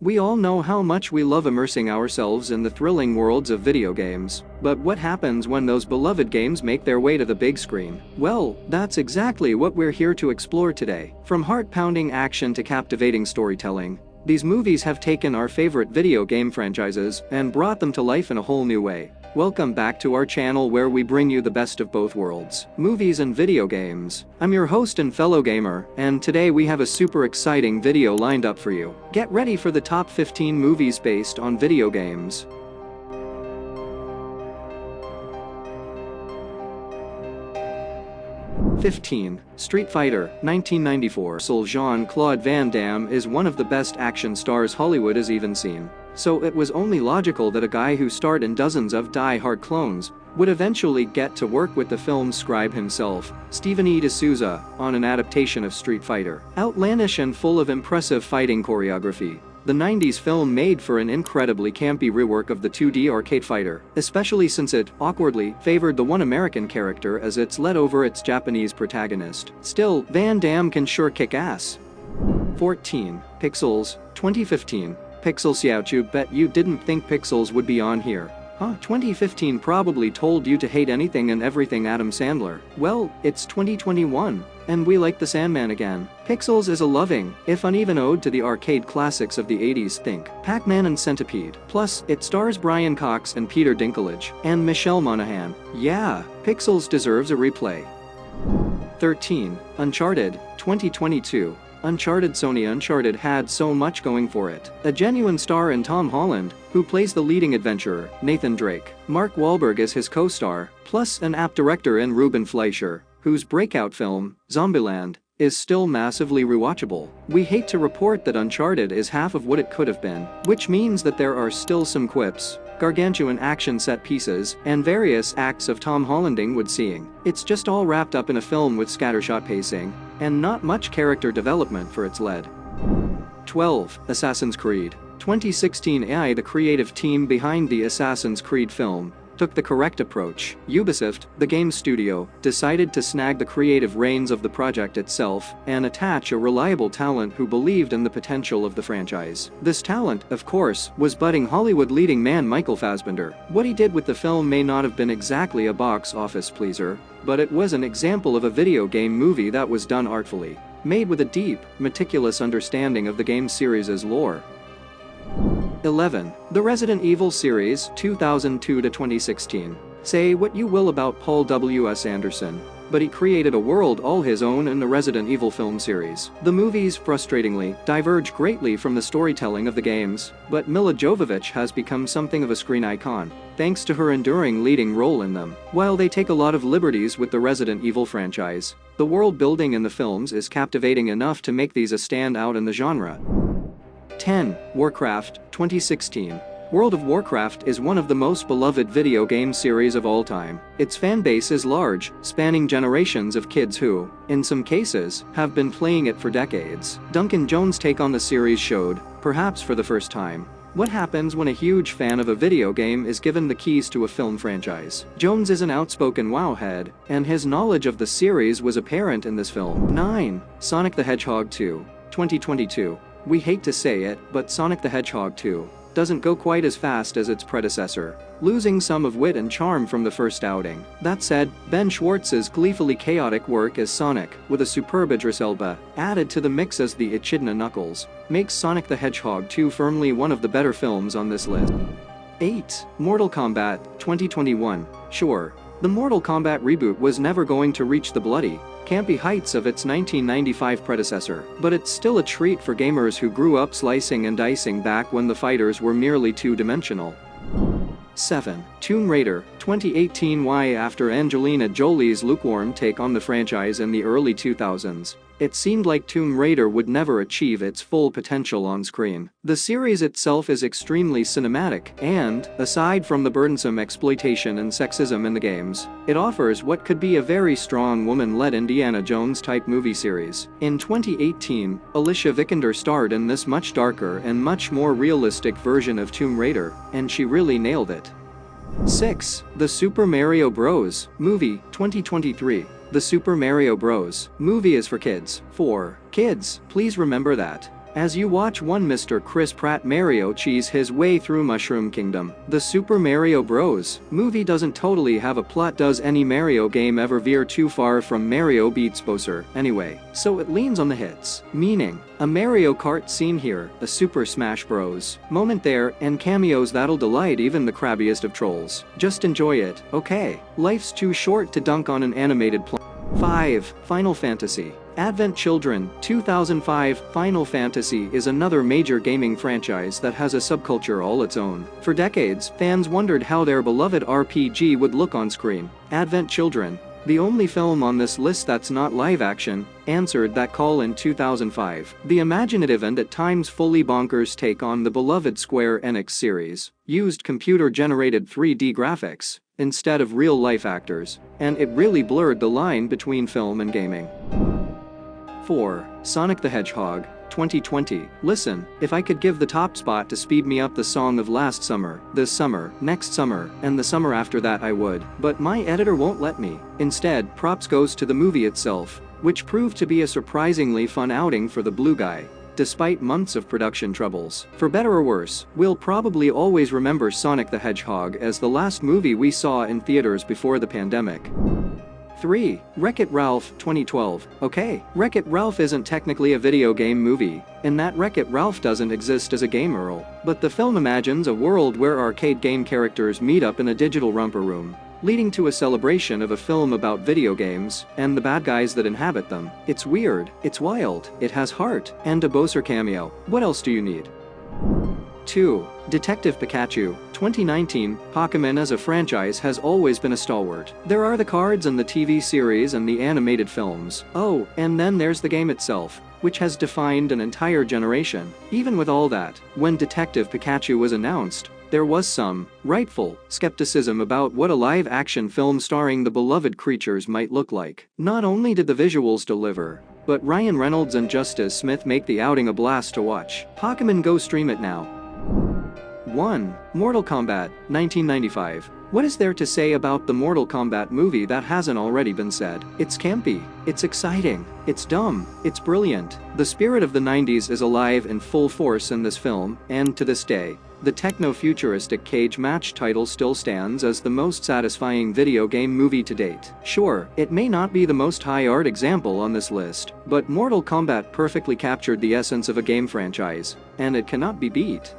We all know how much we love immersing ourselves in the thrilling worlds of video games. But what happens when those beloved games make their way to the big screen? Well, that's exactly what we're here to explore today. From heart-pounding action to captivating storytelling, these movies have taken our favorite video game franchises and brought them to life in a whole new way. Welcome back to our channel where we bring you the best of both worlds, movies and video games. I'm your host and fellow gamer, and today we have a super exciting video lined up for you. Get ready for the top 15 movies based on video games. #15. Street Fighter, 1994. Jean-Claude Van Damme is one of the best action stars Hollywood has even seen. So it was only logical that a guy who starred in dozens of die-hard clones would eventually get to work with the film's scribe himself, Stephen E. D'Souza, on an adaptation of Street Fighter. Outlandish and full of impressive fighting choreography, the 90s film made for an incredibly campy rework of the 2D arcade fighter, especially since it, awkwardly, favored the one American character as it's led over its Japanese protagonist. Still, Van Damme can sure kick ass. 14. Pixels, 2015. Pixels. You bet you didn't think Pixels would be on here. Huh? 2015 probably told you to hate anything and everything Adam Sandler. Well, it's 2021, and we like the Sandman again. Pixels is a loving, if uneven ode to the arcade classics of the 80s. Think Pac-Man and Centipede. Plus, it stars Brian Cox and Peter Dinklage, and Michelle Monaghan. Yeah, Pixels deserves a replay. 13. Uncharted, 2022. Uncharted had so much going for it. A genuine star in Tom Holland, who plays the leading adventurer, Nathan Drake. Mark Wahlberg is his co-star, plus an apt director in Ruben Fleischer, whose breakout film, Zombieland, is still massively rewatchable. We hate to report that Uncharted is half of what it could have been, which means that there are still some quips, gargantuan action set pieces, and various acts of Tom Hollanding would seeing. It's just all wrapped up in a film with scattershot pacing, and not much character development for its lead. 12. Assassin's Creed, 2016. The creative team behind the Assassin's Creed film took the correct approach. Ubisoft, the game studio, decided to snag the creative reins of the project itself and attach a reliable talent who believed in the potential of the franchise. This talent, of course, was budding Hollywood leading man Michael Fassbender. What he did with the film may not have been exactly a box office pleaser, but it was an example of a video game movie that was done artfully, made with a deep, meticulous understanding of the game series' lore. 11. The Resident Evil series, 2002 to 2016. Say what you will about Paul W.S. Anderson, but he created a world all his own in the Resident Evil film series. The movies, frustratingly, diverge greatly from the storytelling of the games, but Milla Jovovich has become something of a screen icon, thanks to her enduring leading role in them. While they take a lot of liberties with the Resident Evil franchise, the world building in the films is captivating enough to make these a standout in the genre. 10. Warcraft, 2016. World of Warcraft is one of the most beloved video game series of all time. Its fan base is large, spanning generations of kids who, in some cases, have been playing it for decades. Duncan Jones' take on the series showed, perhaps for the first time, what happens when a huge fan of a video game is given the keys to a film franchise. Jones is an outspoken WoW head, and his knowledge of the series was apparent in this film. 9. Sonic the Hedgehog 2, 2022. We hate to say it, but Sonic the Hedgehog 2 doesn't go quite as fast as its predecessor, losing some of wit and charm from the first outing. That said, Ben Schwartz's gleefully chaotic work as Sonic, with a superb Idris Elba added to the mix as the Echidna Knuckles, makes Sonic the Hedgehog 2 firmly one of the better films on this list. 8. Mortal Kombat, 2021. Sure, the Mortal Kombat reboot was never going to reach the bloody, campy heights of its 1995 predecessor, but it's still a treat for gamers who grew up slicing and dicing back when the fighters were merely two-dimensional. 7. Tomb Raider, 2018. After Angelina Jolie's lukewarm take on the franchise in the early 2000s, it seemed like Tomb Raider would never achieve its full potential on screen. The series itself is extremely cinematic, and, aside from the burdensome exploitation and sexism in the games, it offers what could be a very strong woman-led Indiana Jones-type movie series. In 2018, Alicia Vikander starred in this much darker and much more realistic version of Tomb Raider, and she really nailed it. 6. The Super Mario Bros. Movie, 2023. The Super Mario Bros. Movie is for kids. For kids, please remember that. as you watch one Mr. Chris Pratt Mario cheese his way through Mushroom Kingdom. The Super Mario Bros. Movie doesn't totally have a plot. Does any Mario game ever veer too far from Mario beats Bowser? Anyway, so it leans on the hits, meaning a Mario Kart scene here, a Super Smash Bros. Moment there, and cameos that'll delight even the crabbiest of trolls. Just enjoy it, okay? Life's too short to dunk on an animated 5. Final Fantasy. Advent Children, 2005. Final Fantasy is another major gaming franchise that has a subculture all its own. For decades, fans wondered how their beloved RPG would look on screen. Advent Children, the only film on this list that's not live action, answered that call in 2005. The imaginative and at times fully bonkers take on the beloved Square Enix series used computer-generated 3D graphics instead of real-life actors, and it really blurred the line between film and gaming. 4. Sonic the Hedgehog, 2020. Listen, if I could give the top spot to speed me up the song of last summer, this summer, next summer, and the summer after that I would, but my editor won't let me. Instead, props goes to the movie itself, which proved to be a surprisingly fun outing for the blue guy. Despite months of production troubles. For better or worse, we'll probably always remember Sonic the Hedgehog as the last movie we saw in theaters before the pandemic. 3. Wreck-It Ralph, 2012. Okay, Wreck-It Ralph isn't technically a video game movie, in that Wreck-It Ralph doesn't exist as a game URL, but the film imagines a world where arcade game characters meet up in a digital romper room, leading to a celebration of a film about video games and the bad guys that inhabit them. It's weird, it's wild, it has heart, and a Bowser cameo. What else do you need? 2. Detective Pikachu, 2019. Pokémon as a franchise has always been a stalwart. There are the cards and the TV series and the animated films. Oh, and then there's the game itself, which has defined an entire generation. Even with all that, when Detective Pikachu was announced, there was some rightful skepticism about what a live-action film starring the beloved creatures might look like. Not only did the visuals deliver, but Ryan Reynolds and Justice Smith make the outing a blast to watch. Pokémon Go stream it now. 1. Mortal Kombat, 1995. What is there to say about the Mortal Kombat movie that hasn't already been said? It's campy, it's exciting, it's dumb, it's brilliant. The spirit of the 90s is alive in full force in this film, and to this day, the techno-futuristic cage match title still stands as the most satisfying video game movie to date. Sure, it may not be the most high-art example on this list, but Mortal Kombat perfectly captured the essence of a game franchise, and it cannot be beat.